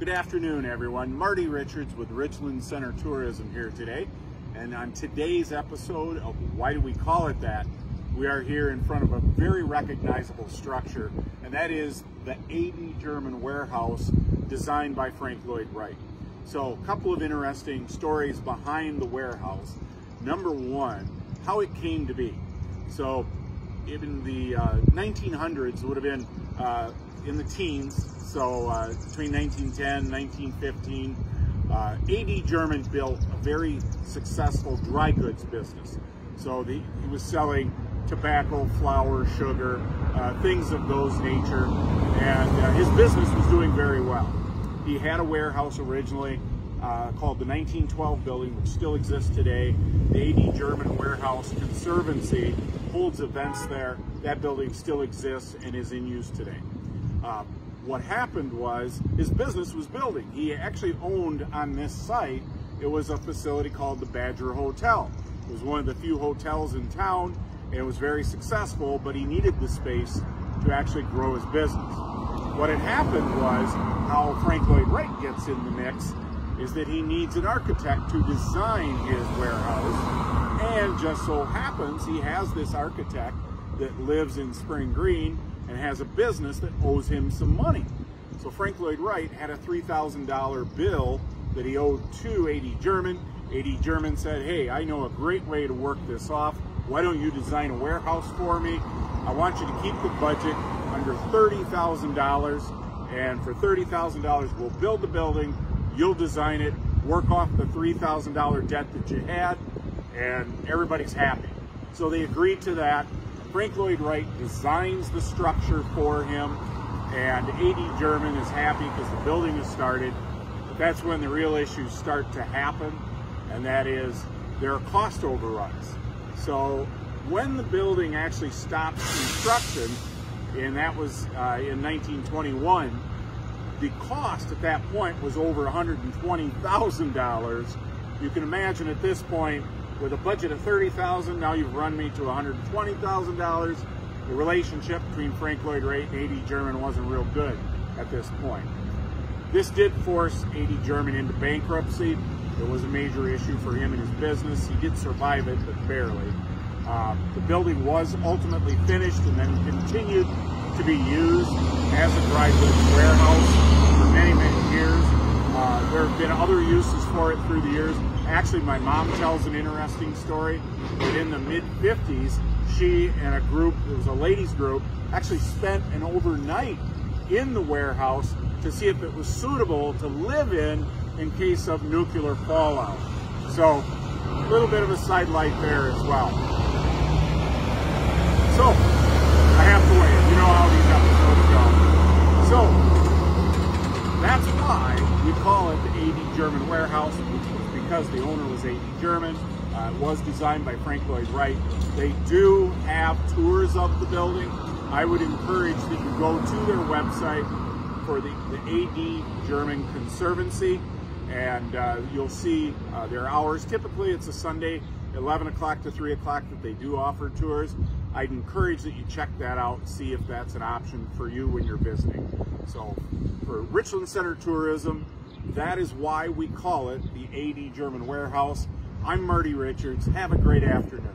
Good afternoon, everyone. Marty Richards with Richland Center Tourism here today. And on today's episode of Why Do We Call It That, we are here in front of a very recognizable structure, and that is the AD German warehouse designed by Frank Lloyd Wright. So a couple of interesting stories behind the warehouse. Number one, how it came to be. So in the 1900s, it would have been in the teens, so between 1910 and 1915, AD German built a very successful dry goods business. So he was selling tobacco, flour, sugar, things of those nature, and his business was doing very well. He had a warehouse originally called the 1912 building, which still exists today. The AD German Warehouse Conservancy holds events there. That building still exists and is in use today. What happened was his business was building. He actually owned on this site, it was a facility called the Badger Hotel. It was one of the few hotels in town, and it was very successful, but he needed the space to actually grow his business. What had happened was, how Frank Lloyd Wright gets in the mix is that he needs an architect to design his warehouse, and just so happens he has this architect that lives in Spring Green and has a business that owes him some money. So Frank Lloyd Wright had a $3,000 bill that he owed to AD German. AD German said, hey, I know a great way to work this off. Why don't you design a warehouse for me? I want you to keep the budget under $30,000, and for $30,000 we'll build the building, you'll design it, work off the $3,000 debt that you had, and everybody's happy. So they agreed to that. Frank Lloyd Wright designs the structure for him, and AD German is happy because the building is started. But that's when the real issues start to happen, and that is there are cost overruns. So when the building actually stops construction, and that was in 1921, the cost at that point was over $120,000. You can imagine at this point, with a budget of $30,000, now you've run me to $120,000. The relationship between Frank Lloyd Wright and AD German wasn't real good at this point. This did force AD German into bankruptcy. It was a major issue for him and his business. He did survive it, but barely. The building was ultimately finished and then continued to be used as a dry goods warehouse for many, many years. There have been other uses for it through the years. Actually, my mom tells an interesting story that in the mid-50s, she and a group, it was a ladies group, actually spent an overnight in the warehouse to see if it was suitable to live in case of nuclear fallout. So, a little bit of a sidelight there as well. So, I have to wait. You know how these episodes go. So, that's why we call it the AD German Warehouse, which was because the owner was AD German. It was designed by Frank Lloyd Wright. They do have tours of the building. I would encourage that you go to their website for the AD German Conservancy, and you'll see their hours. Typically, it's a Sunday, 11 o'clock to 3 o'clock that they do offer tours. I'd encourage that you check that out and see if that's an option for you when you're visiting. So for Richland Center Tourism, that is why we call it the AD German Warehouse. I'm Marty Richards. Have a great afternoon.